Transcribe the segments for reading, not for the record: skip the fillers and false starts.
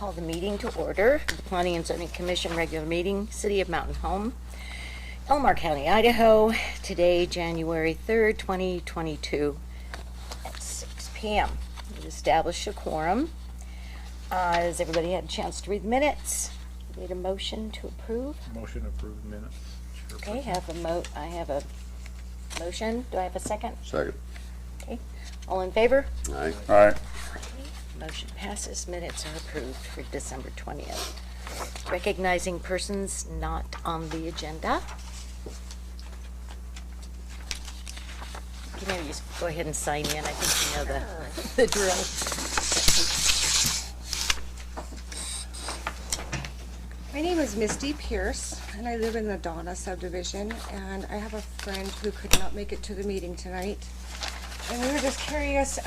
call the meeting to order. The Planning and Zoning Commission regular meeting, City of Mountain Home, Elmore County, Idaho. Today, January 3rd, 2022 at 6 p.m. We've established a quorum. Has everybody had a chance to read the minutes? Need a motion to approve? Motion to approve minutes. Okay, I have a motion. Do I have a second? Second. Okay. All in favor? Aye. Aye. Motion passes. Minutes are approved for December 20th. Recognizing persons not on the agenda. You can maybe just go ahead and sign in. I think you know the drill. My name is Misty Pierce, and I live in the Donna subdivision, and I have a friend who could not make it to the meeting tonight. And we were just curious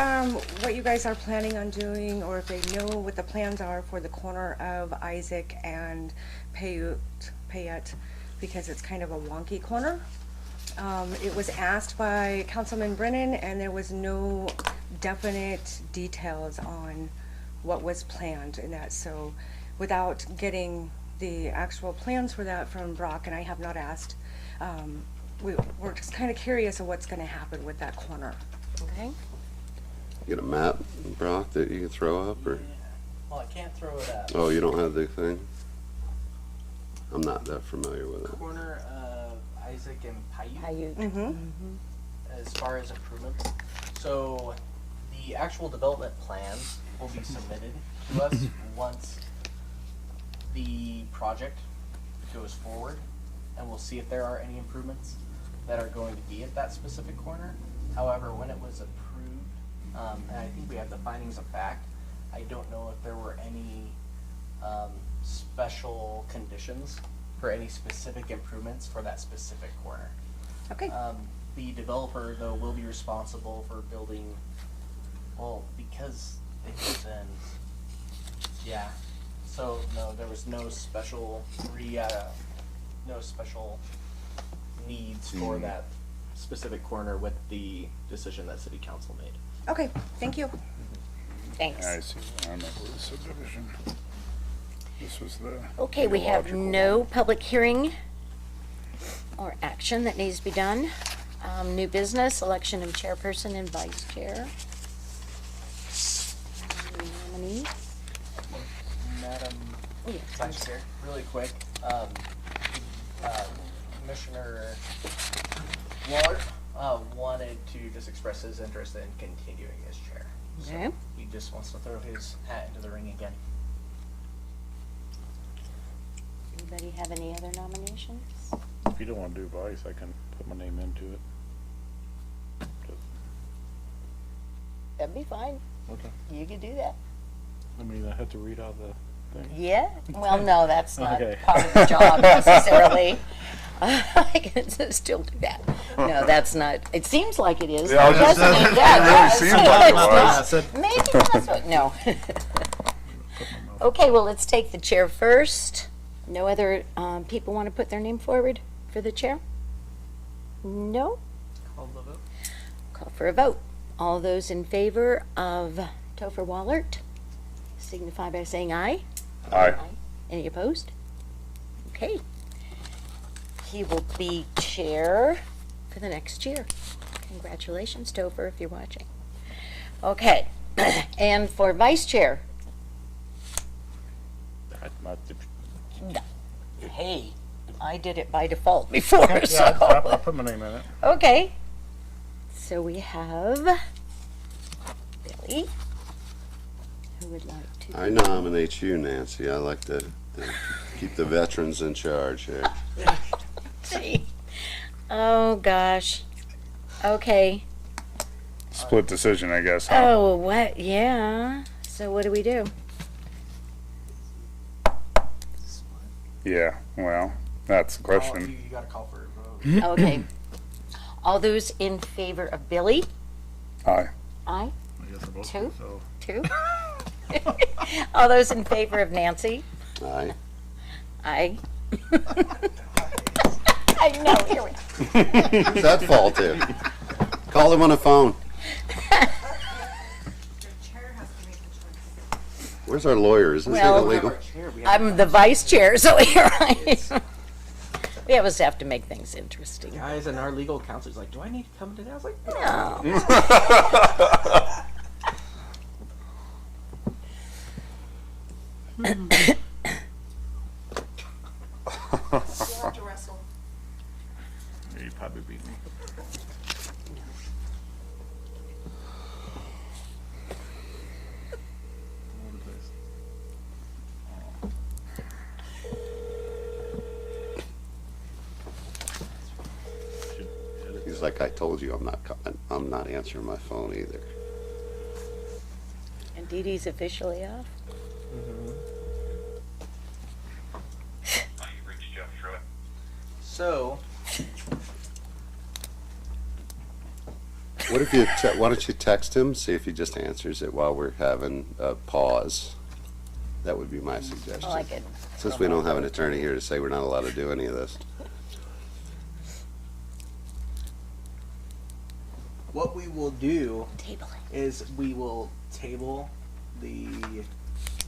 what you guys are planning on doing, or if they know what the plans are for the corner of Isaac and Payette, because it's kind of a wonky corner. It was asked by Councilman Brennan, and there was no definite details on what was planned in that. So without getting the actual plans for that from Brock, and I have not asked, we're just kind of curious of what's going to happen with that corner. Okay. Get a map, Brock, that you can throw up, or? Well, I can't throw it up. Oh, you don't have the thing? I'm not that familiar with it. Corner of Isaac and Paiute, Mm-hmm. as far as improvements. So the actual development plan will be submitted to us once the project goes forward, and we'll see if there are any improvements that are going to be at that specific corner. However, when it was approved, and I think we have the findings of fact, I don't know if there were any special conditions for any specific improvements for that specific corner. Okay. The developer, though, will be responsible for building, well, because it was in, yeah. So, no, there was no special no special needs for that specific corner with the decision that City Council made. Okay, thank you. Thanks. I see. I remember the subdivision. This was the. Okay, we have theological no one. public hearing or action that needs to be done. New business, election of chairperson and vice chair. Nominee. Madam Oh, yeah. Vice Chair, really quick, Commissioner Waller wanted to just express his interest in continuing as chair. So Okay. he just wants to throw his hat into the ring again. Anybody have any other nominations? If you don't want to do vice, I can put my name into it. That'd be fine. Okay. You could do that. I mean, I have to read out the thing. Yeah? Well, no, that's not Okay. part of the job necessarily. I can still do that. No, that's not. It seems like it is. Yeah, I was just Doesn't saying, it? Yeah, it really does. seems like it It's was. not- Maybe that's what. No. Okay, well, let's take the chair first. No other people want to put their name forward for the chair? No? Call the vote. Call for a vote. All those in favor of Topher Wallert signify by saying aye. Aye. Any opposed? Okay. He will be chair for the next year. Congratulations, Topher, if you're watching. Okay. And for vice chair, That's not the- hey, I did it by default before, Yeah, so. I'll put my name in it. Okay. So we have Billy, who would like to. I nominate you, Nancy. I like to keep the veterans in charge here. See. Oh, gosh. Okay. Split decision, I guess. Huh? Oh, what? Yeah. So what do we do? Yeah. Well, that's the question. You gotta call for a vote. Okay. All those in favor of Billy? Aye. Aye. I guess I vote Two? so. Two? All those in favor of Nancy? Aye. Aye. I know. Here we go. Who's that fall to? Call him on the phone. The chair has to make the choice. Where's our lawyer? Is this Well- illegal? I'm the vice chair, so here I am. We always have to make things interesting. Guys, and our legal counselor's like, do I need to come today? I was like, No. You probably beat me. He's like, I told you, I'm not coming. I'm not answering my phone either. And Dee Dee's officially off. so, What if you? Why don't you text him? See if he just answers it while we're having a pause. That would be my suggestion. I like it. Since we don't have an attorney here to say we're not allowed to do any of this. what we will do Tabling. is we will table the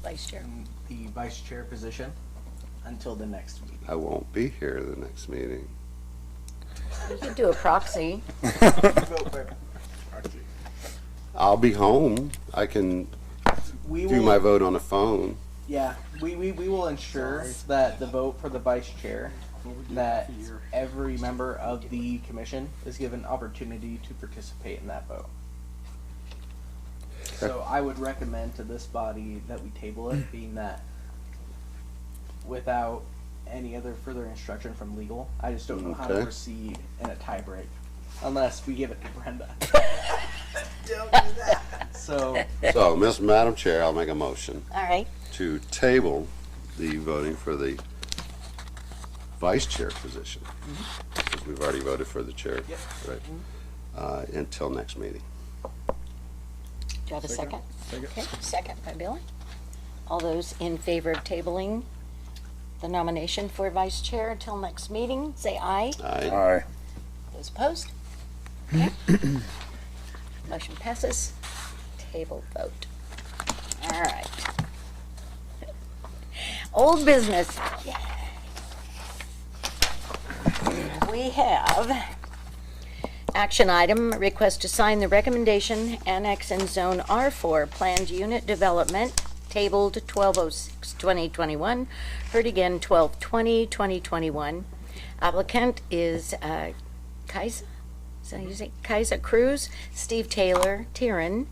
Vice chair. vice chair position until the next meeting. I won't be here the next meeting. You could do a proxy. I'll be home. I can We do will, my vote on the phone. yeah, we will ensure that the vote for the vice chair, that every member of the commission is given opportunity to participate in that vote. So I would recommend to this body that we table it, being that without any other further instruction from legal, I just don't know how to Okay. proceed in a tie break unless we give it to Brenda. Don't do that. So So, Madam Chair, I'll make a motion All right. to table the voting for the vice chair position. Because we've already voted for the chair. Yep. Right. Until next meeting. Do you have a second? Second. Okay, second by Billy. All those in favor of tabling the nomination for vice chair until next meeting, say aye. Aye. Aye. Those opposed? Okay. Motion passes. Table vote. All right. Old business. Yay. We have action item, request to sign the recommendation annex in zone R4 planned unit development, tabled 12/06/2021, heard again 12/20/2021. Applicant is Kaisa? Is that how you say? Kaisa Cruz, Steve Taylor, Tyran.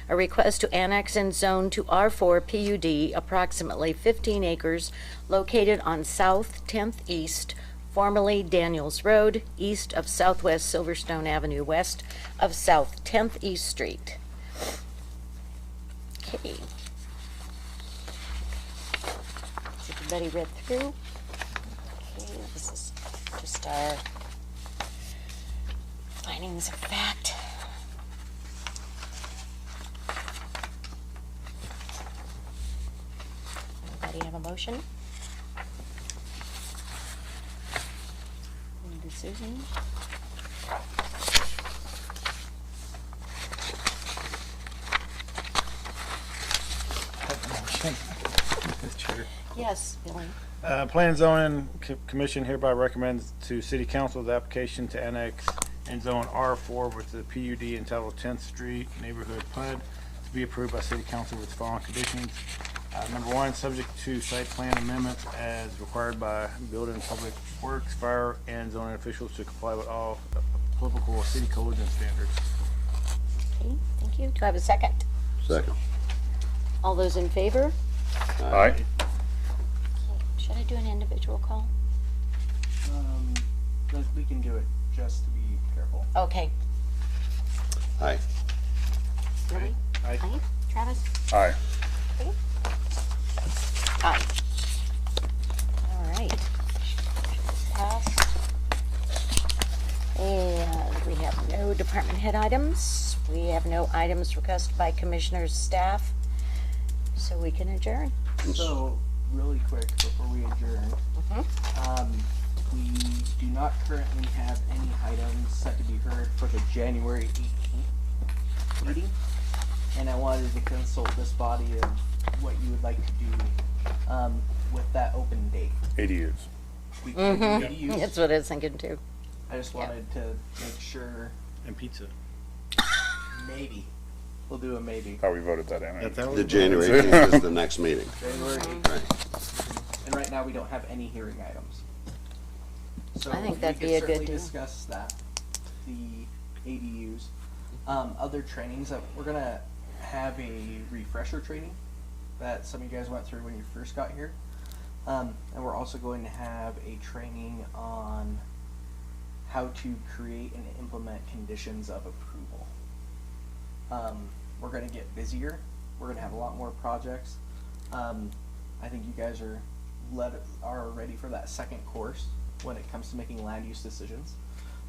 A request to annex and zone to R4 PUD approximately 15 acres located on South 10th East, formerly Daniels Road, east of Southwest Silverstone Avenue, west of South 10th East Street. Okay. Has everybody read through? Okay, this is just our findings of fact. Anybody have a motion? Any decision? Yes, Billy. Plan and Zoning Commission hereby recommends to City Council the application to annex and zone R4 with the PUD entitled 10th Street Neighborhood PUD to be approved by City Council with the following conditions. Number one, subject to site plan amendments as required by Building and Public Works, Fire, and zoning officials to comply with all applicable city codes and standards. Okay, thank you. Do I have a second? Second. All those in favor? Aye. Okay, should I do an individual call? But we can do it just to be careful. Okay. Aye. Billy? Aye. Aye. Travis? Aye. Aye. All right. Passed. And we have no department head items. We have no items requested by commissioners' staff. So we can adjourn. So, really quick before we adjourn, we do not currently have any items set to be heard for the January 18th meeting. And I wanted to consult this body of what you would like to do with that open date. ADUs. We could do ADUs. That's what I was thinking too. I just wanted to make sure And pizza. maybe. We'll do a maybe. Thought we voted that in. That was The January 18th is the next meeting. January 8th. Right. And right now we don't have any hearing items. So I think that'd we be a could good certainly deal. discuss that, the ADUs. Other trainings that we're gonna have a refresher training that some of you guys went through when you first got here. And we're also going to have a training on how to create and implement conditions of approval. We're going to get busier. We're going to have a lot more projects. I think you guys are ready for that second course when it comes to making land use decisions,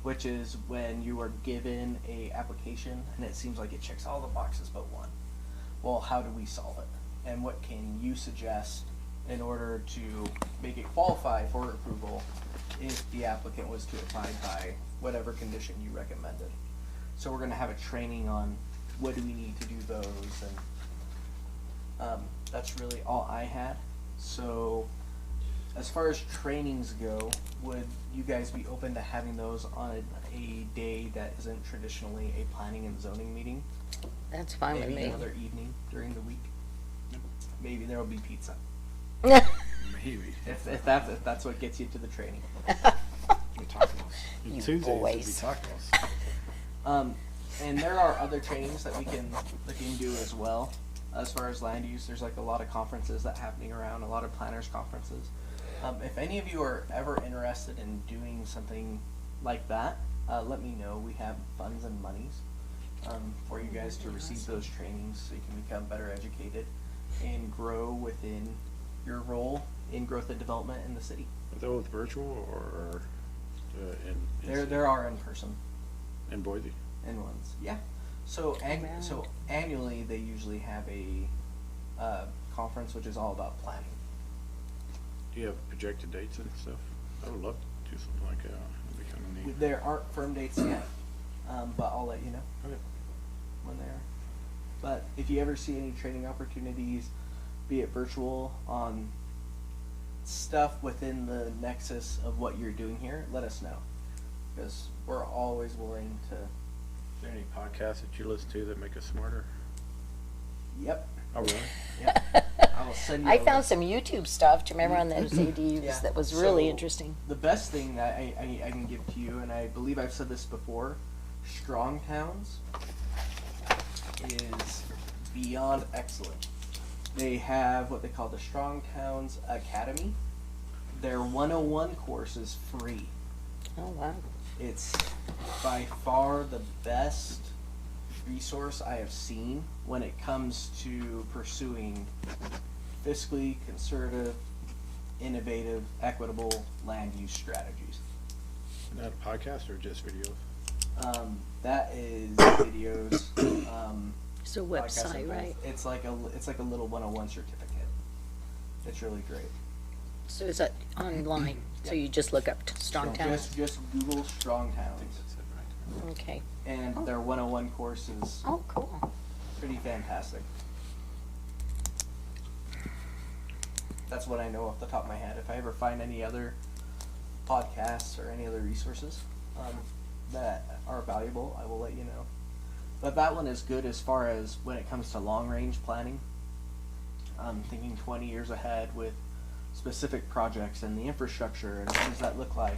which is when you are given a application and it seems like it checks all the boxes but one. Well, how do we solve it? And what can you suggest in order to make it qualify for approval if the applicant was to abide by whatever condition you recommended? So we're going to have a training on what do we need to do those, and that's really all I had. So as far as trainings go, would you guys be open to having those on a day that isn't traditionally a planning and zoning meeting? That's fine with Maybe me. another evening during the week. Maybe there will be pizza. Maybe. If that's what gets you to the training. You Tuesdays would be boys. tacos. And there are other trainings that we can do as well. As far as land use, there's like a lot of conferences that happening around, a lot of planners conferences. If any of you are ever interested in doing something like that, let me know. We have funds and monies for you guys to receive those trainings so you can become better educated and grow within your role in growth and development in the city. Are those virtual or There are in person in Boise? in ones. Yeah. So annually they usually have a conference which is all about planning. Do you have projected dates and stuff? I would love to do something like that. It'd be kind of neat. There aren't firm dates yet, but I'll let you know Okay. when they are. But if you ever see any training opportunities, be it virtual, on stuff within the nexus of what you're doing here, let us know. Because we're always willing to. Is there any podcasts that you listen to that make us smarter? Yep. Oh, really? Yep. I will send you. I over. found some YouTube stuff to remember on those ADUs Yeah. that was really So, interesting. The best thing that I can give to you, and I believe I've said this before, Strong Towns is beyond excellent. They have what they call the Strong Towns Academy. Their 101 course is free. Oh, wow. It's by far the best resource I have seen when it comes to pursuing fiscally conservative, innovative, equitable land use strategies. Is that a podcast or just videos? That is videos. It's a podcasts website, and both. right? It's like a little 101 certificate. It's really great. So is that online? So you just look up Strong Towns? Just Google Strong Towns, Okay. and their 101 course is Oh, cool. pretty fantastic. That's what I know off the top of my head. If I ever find any other podcasts or any other resources that are valuable, I will let you know. But that one is good as far as when it comes to long range planning. Thinking 20 years ahead with specific projects and the infrastructure and what does that look like.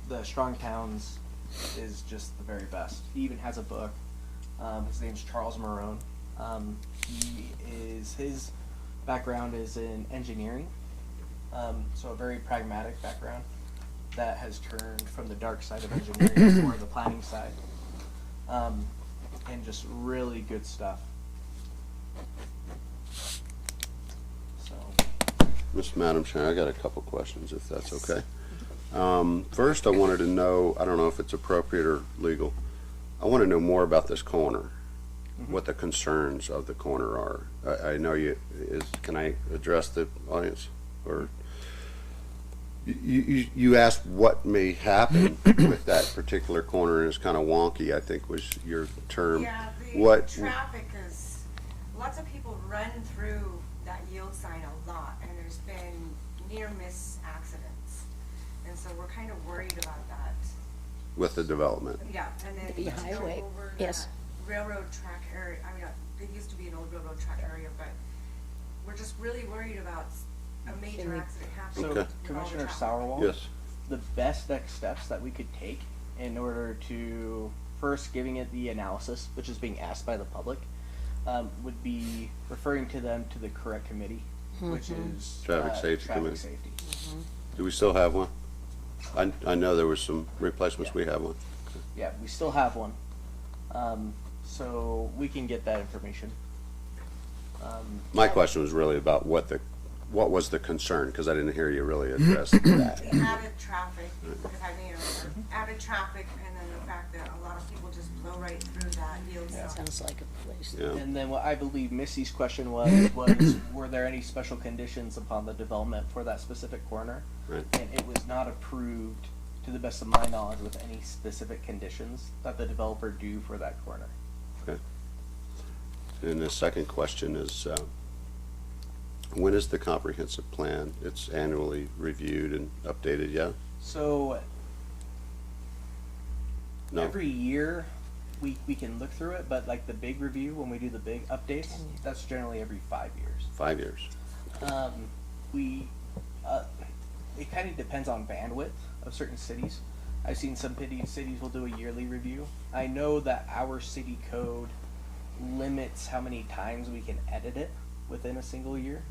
The Strong Towns is just the very best. He even has a book. His name's Charles Marone. His background is in engineering, so a very pragmatic background that has turned from the dark side of engineering to more of the planning side, and just really good stuff. So, Madam Chair, I got a couple questions, if that's okay. First, I wanted to know, I don't know if it's appropriate or legal, I want to know more about this corner, what the concerns of the corner are. I know can I address the audience? Or you asked what may happen with that particular corner, and it's kind of wonky, I think was your term. Yeah, What- the traffic is, lots of people run through that yield sign a lot, and there's been near miss accidents. And so we're kind of worried about that. With the development. Yeah, and then. The you know, highway, over yes. that railroad track area, I mean, it used to be an old railroad track area, but we're just really worried about a major accident happening. So Okay. with all the Commissioner traffic. Sauerwald, Yes. the best next steps that we could take in order to first giving it the analysis, which is being asked by the public, would be referring to them to the correct committee, which is Traffic Safety Traffic Committee. Safety. Do we still have one? I know there was some replacements. Yeah. We have one. Yeah, we still have one, so we can get that information. My question was really about what was the concern, because I didn't hear you really address that. Added traffic, if I may, added traffic, and then the fact that a lot of people just blow right through that yield sign. Sounds like a place. Yeah. And then what I believe Missy's question was were there any special conditions upon the development for that specific corner? Right. And it was not approved, to the best of my knowledge, with any specific conditions that the developer do for that corner. Okay. And the second question is, when is the comprehensive plan? It's annually reviewed and updated, yeah? So No? every year we can look through it, but like the big review, when we do the big updates, that's generally every 5 years. 5 years. We it kind of depends on bandwidth of certain cities. I've seen some cities will do a yearly review. I know that our city code limits how many times we can edit it within a single year,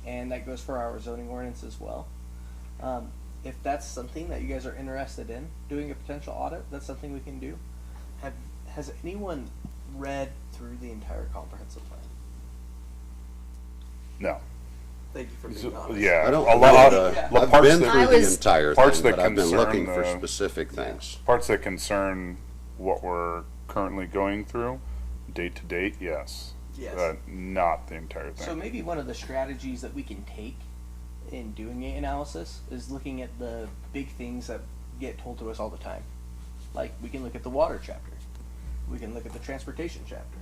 and that goes for our zoning ordinance as well. If that's something that you guys are interested in doing a potential audit, that's something we can do. Has anyone read through the entire comprehensive plan? No. Thank you for being honest. Yeah. I don't, a lot, Yeah. I've parts been that, through I the was- entire parts thing, that but I've been looking concern for the- specific things. parts that concern what we're currently going through, date to date, yes. Yes. Not the entire thing. So maybe one of the strategies that we can take in doing an analysis is looking at the big things that get told to us all the time. Like, we can look at the water chapter. We can look at the transportation chapter.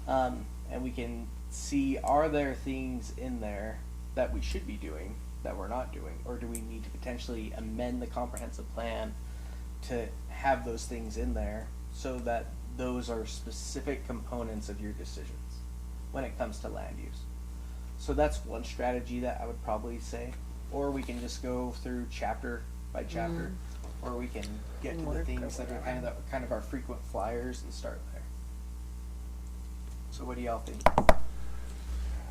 And we can see, are there things in there that we should be doing that we're not doing? Or do we need to potentially amend the comprehensive plan to have those things in there so that those are specific components of your decisions when it comes to land use? So that's one strategy that I would probably say. Or we can just go through chapter by chapter, or we can get to the things that are kind of our frequent flyers and start there. So what do y'all think?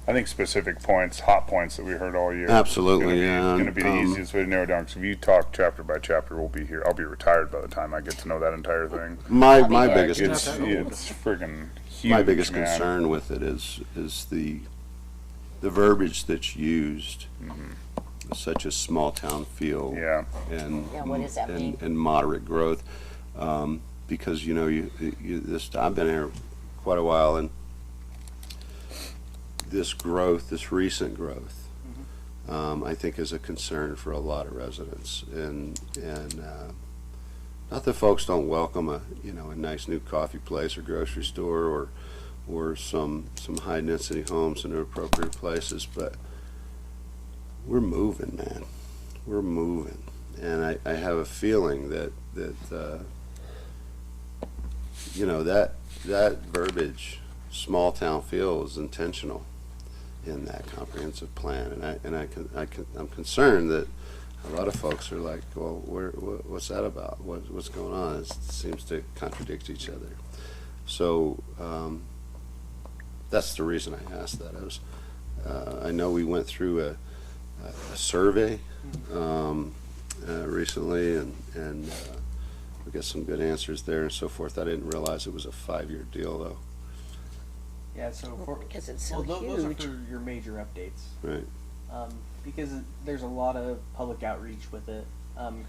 I think specific points, hot points that we heard all year. Absolutely, It's yeah. gonna be the easiest way to narrow it down, because if you talk chapter by chapter, we'll be here. I'll be retired by the time I get to know that entire thing. My Like, biggest it's concern, friggin' huge, my biggest man. concern with it is the verbiage that's used, such as small town feel. Yeah. And Yeah, what does that mean? and moderate growth, because you know I've been here quite a while, and this recent growth, I think is a concern for a lot of residents, and not that folks don't welcome a nice new coffee place or grocery store or some high density homes in appropriate places, but we're moving, man. We're moving. And I have a feeling that that verbiage, small town feel, is intentional in that comprehensive plan. I'm concerned that a lot of folks are like, well, what's that about? What's going on? It seems to contradict each other. So that's the reason I asked that. I know we went through a survey recently, and we got some good answers there and so forth. I didn't realize it was a 5-year deal, though. Yeah, so Because it's so those are huge. for your major updates. Right. Because there's a lot of public outreach with it,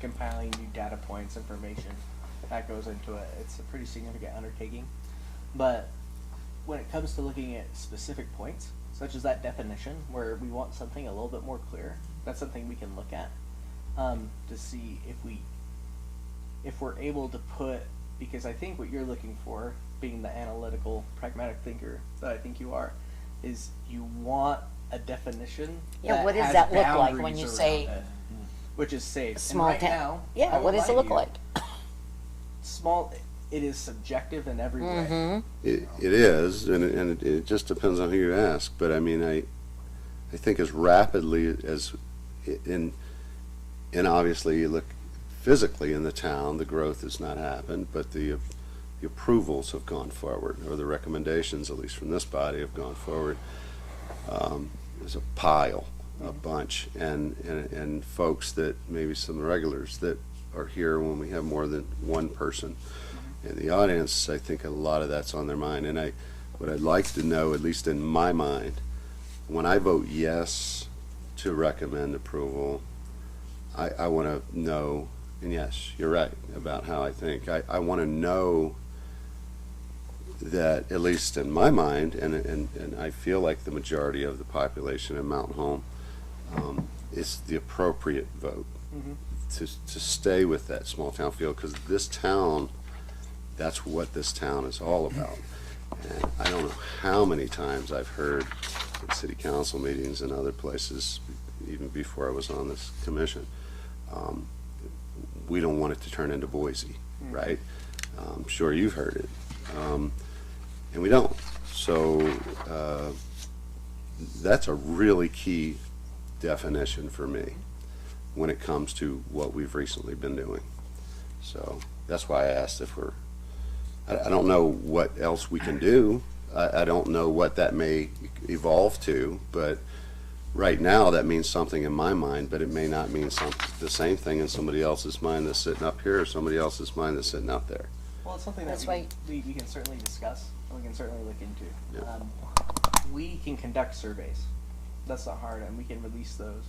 compiling new data points, information that goes into it. It's a pretty significant undertaking. But when it comes to looking at specific points, such as that definition, where we want something a little bit more clear, that's something we can look at to see if we're able to put, because I think what you're looking for, being the analytical, pragmatic thinker that I think you are, is you want a definition. Yeah, what does has that look like when boundaries you around say it, which is safe. small and right town? now, Yeah, I what won't does it lie look to you, like? Small. It is subjective in every way. Mm-hmm. It is, and it just depends on who you ask. But I mean, I think as rapidly as, and obviously you look physically in the town, the growth has not happened, but the approvals have gone forward, or the recommendations, at least from this body, have gone forward. There's a pile, a bunch, and folks that maybe some regulars that are here when we have more than one person in the audience. I think a lot of that's on their mind, and what I'd like to know, at least in my mind, when I vote yes to recommend approval, I want to know, and yes, you're right about how I think. I want to know that, at least in my mind, and I feel like the majority of the population in Mountain Home, is the appropriate vote to stay with that small town feel, because this town, that's what this town is all about. And I don't know how many times I've heard in city council meetings and other places, even before I was on this commission, we don't want it to turn into Boise, right? I'm sure you've heard it. And we don't. So that's a really key definition for me when it comes to what we've recently been doing. So that's why I asked if I don't know what else we can do. I don't know what that may evolve to, but right now that means something in my mind, but it may not mean the same thing in somebody else's mind that's sitting up here, or somebody else's mind that's sitting out there. Well, it's something That's that why- we can certainly discuss, and we can certainly look into. Yeah. We can conduct surveys. That's not hard, and we can release those.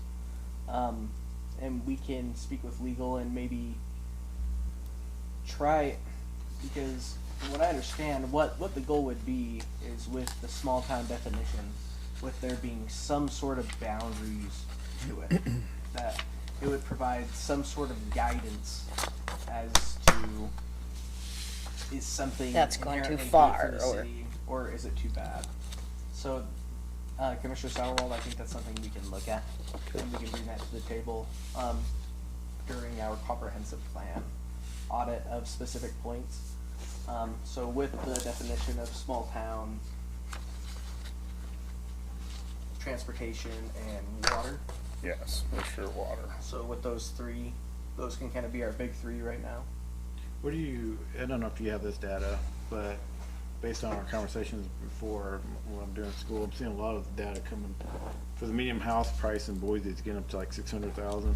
And we can speak with legal and maybe try, because from what I understand, what the goal would be is with the small town definition, with there being some sort of boundaries to it, that it would provide some sort of guidance as to, is something That's going too inherently good far, for the city, or is it too bad? So, Commissioner Sauerwald, I think that's something we can look at, and we can bring that to the table during our comprehensive plan audit of specific points. So with the definition of small town, transportation, and water. Yes, for sure, water. So with those three, those can kind of be our big three right now. What do you, I don't know if you have this data, but based on our conversations before, when I'm doing school, I'm seeing a lot of the data coming for the medium house price in Boise. It's getting up to like 600,000.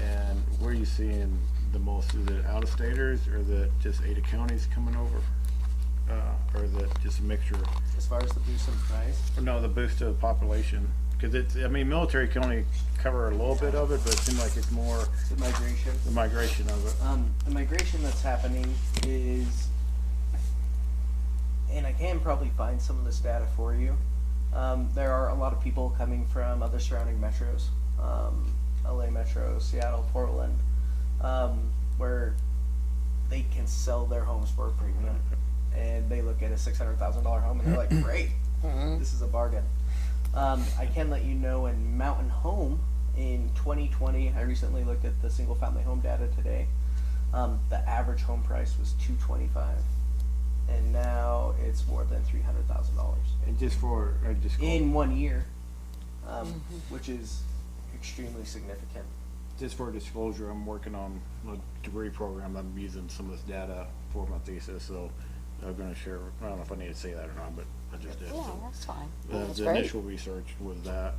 And where are you seeing the most? Is it out-of-staters, or is it just Ada counties coming over? Or is it just a mixture? As far as the boost in price, Or no, the boost of the population? Because it's, I mean, military can only cover a little bit of it, but it seems like it's more the migration. the migration of it. The migration that's happening is, and I can probably find some of this data for you. There are a lot of people coming from other surrounding metros, LA Metro, Seattle, Portland, where they can sell their homes for a premium, and they look at a $600,000 home and they're like, great, this is a bargain. I can let you know in Mountain Home in 2020, I recently looked at the single family home data today. The average home price was $225, and now it's more than $300,000 And just for, in 1 year, which is extremely significant. just for disclosure, I'm working on a degree program. I'm using some of this data for my thesis, so I'm going to share. I don't know if I need to say that or not, but I just did. Yeah, So that's fine. the That's the great. initial research was that.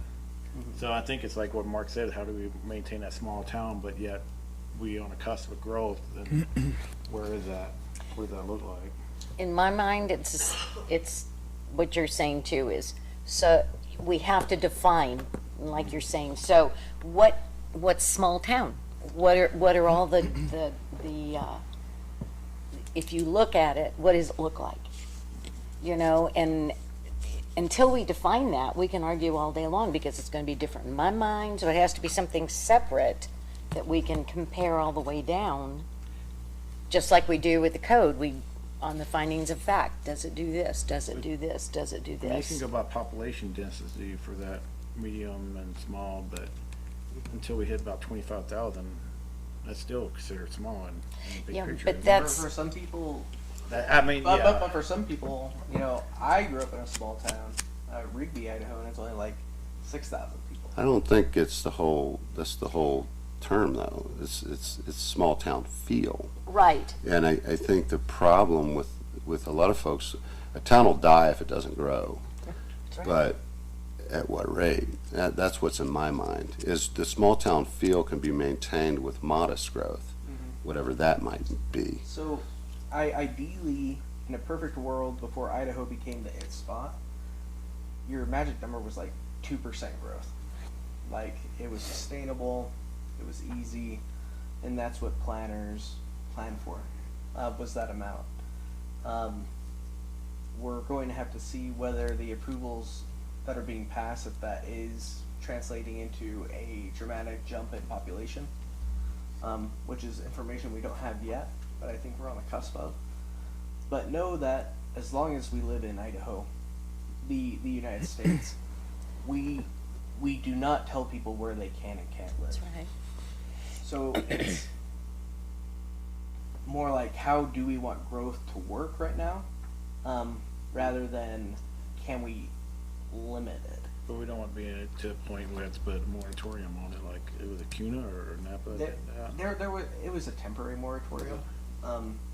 So I think it's like what Mark said. How do we maintain that small town, but yet we on a cusp of growth? And where is that? What does that look like? In my mind, it's what you're saying too is, so we have to define, like you're saying, so what's small town? What are all the if you look at it, what does it look like? You know, and until we define that, we can argue all day long, because it's going to be different in my mind, so it has to be something separate that we can compare all the way down, just like we do with the code. on the findings of fact. Does it do this? Does it do this? Does it do I mean, you can this? go by population density for that medium and small, but until we hit about 25,000, that's still considered small in the big Yeah, picture. but And that's- For some people, I mean, yeah. but for some people, you know, I grew up in a small town, Rigby, Idaho, and it's only like 6,000 people. I don't think it's that's the whole term though. It's small town feel. Right. And I think the problem with a lot of folks, a town will die if it doesn't grow. That's right. But at what rate? That's what's in my mind, is the small town feel can be maintained with modest growth, whatever that might be. So, ideally, in a perfect world, before Idaho became the it spot, your magic number was like 2% growth. Like, it was sustainable, it was easy, and that's what planners planned for, was that amount. We're going to have to see whether the approvals that are being passed, if that is translating into a dramatic jump in population, which is information we don't have yet, but I think we're on the cusp of. But know that as long as we live in Idaho, the United States, we do not tell people where they can and can't live. That's right. So it's more like, how do we want growth to work right now, rather than can we limit it. But we don't want to be to a point where we have to put a moratorium on it, like it was a CUNA or Napa. It was a temporary moratorium,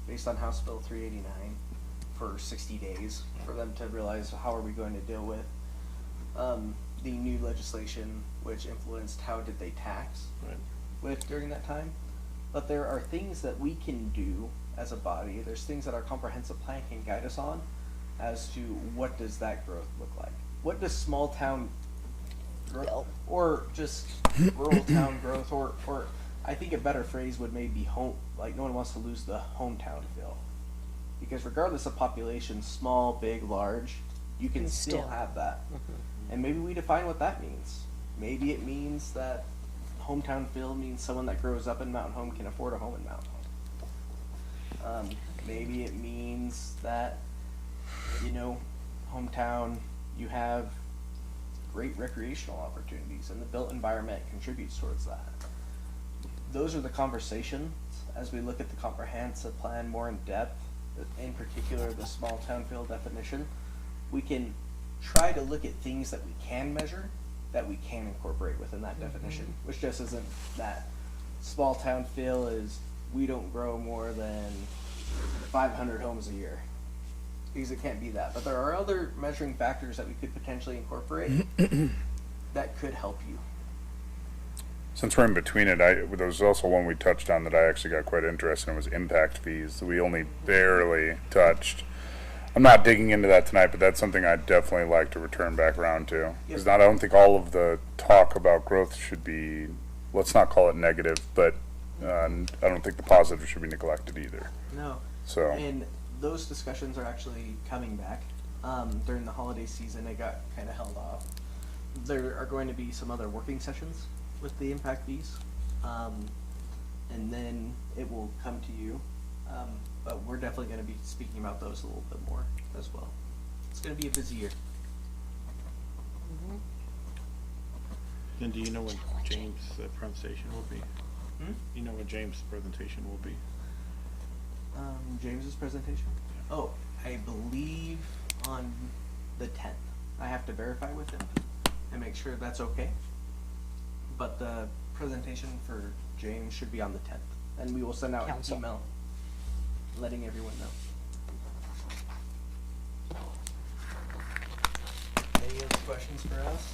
based on House Bill 389 for 60 days for them to realize how are we going to deal with the new legislation, which influenced how did they tax Right. with during that time. But there are things that we can do as a body. There's things that our comprehensive plan can guide us on as to what does that growth look like. What does small town growth, or just rural town growth, or I think a better phrase would maybe be home, like no one wants to lose the hometown feel. Because regardless of population, small, big, large, you can still have that. And maybe we define what that means. Maybe it means that hometown feel means someone that grows up in Mountain Home can afford a home in Mountain Home. Maybe it means that, you know, hometown, you have great recreational opportunities and the built environment contributes towards that. Those are the conversations as we look at the comprehensive plan more in depth, in particular the small town feel definition. We can try to look at things that we can measure, that we can incorporate within that definition, which just isn't that small town feel is we don't grow more than 500 homes a year, because it can't be that. But there are other measuring factors that we could potentially incorporate that could help you. Since we're in between it, there was also one we touched on that I actually got quite interested in, was impact fees. We only barely touched. I'm not digging into that tonight, but that's something I'd definitely like to return back around to. Because I don't think all of the talk about growth should be, let's not call it negative, but I don't think the positive should be neglected either. No. So, And those discussions are actually coming back. During the holiday season, it got kind of held off. There are going to be some other working sessions with the impact fees, and then it will come to you. But we're definitely going to be speaking about those a little bit more as well. It's going to be a busy year. Then do you know when James' presentation will be? Hmm? You know when James' presentation will be? James's presentation? Oh, I believe on the 10th. I have to verify with him and make sure that's okay. But the presentation for James should be on the 10th. And we will send out Council. an email letting everyone know. Any other questions for us?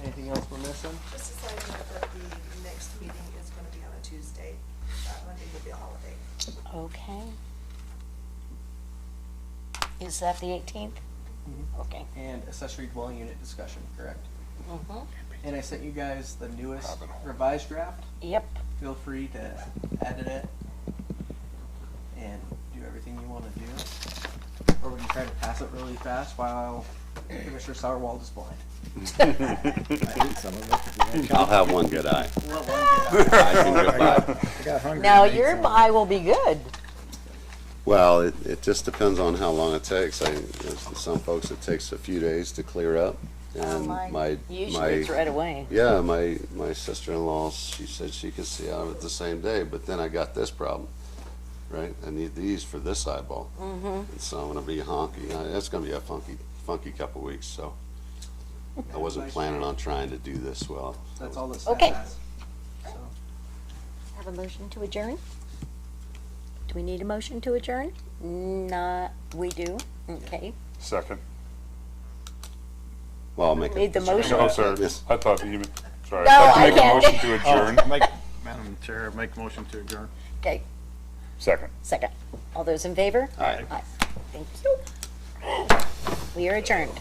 Anything else we're missing? Just to say that the next meeting is going to be on a Tuesday. Monday will be a holiday. Okay. Is that the 18th? Okay. And accessory dwelling unit discussion, correct? Mm-hmm. And I sent you guys the newest revised draft. Yep. Feel free to edit it and do everything you want to do. Or we can try to pass it really fast while Commissioner Sauerwald is blind. I'll have one good eye. Well, one good eye. I can get by. I got hungry. Now and ate your some. pie will be good. Well, it just depends on how long it takes. There's some folks, it takes a few days to clear up. And Usually it's right away. yeah, my sister-in-law, she said she could see out of it the same day, but then I got this problem, right? I need these for this eyeball. And so I'm gonna be honky. It's gonna be a funky couple weeks, so I wasn't planning on trying to do this well. That's all that staff Okay. has. So, Have a motion to adjourn? Do we need a motion to adjourn? Not, we do, okay. Second. Well, I'll make Need the a. motion? No, sorry. Yes. I thought you, sorry. No, I'd like to I make a can't. motion to adjourn. Madam Chair, make a motion to adjourn. Okay, Second. second. All those in favor? Aye. Thank you. We are adjourned.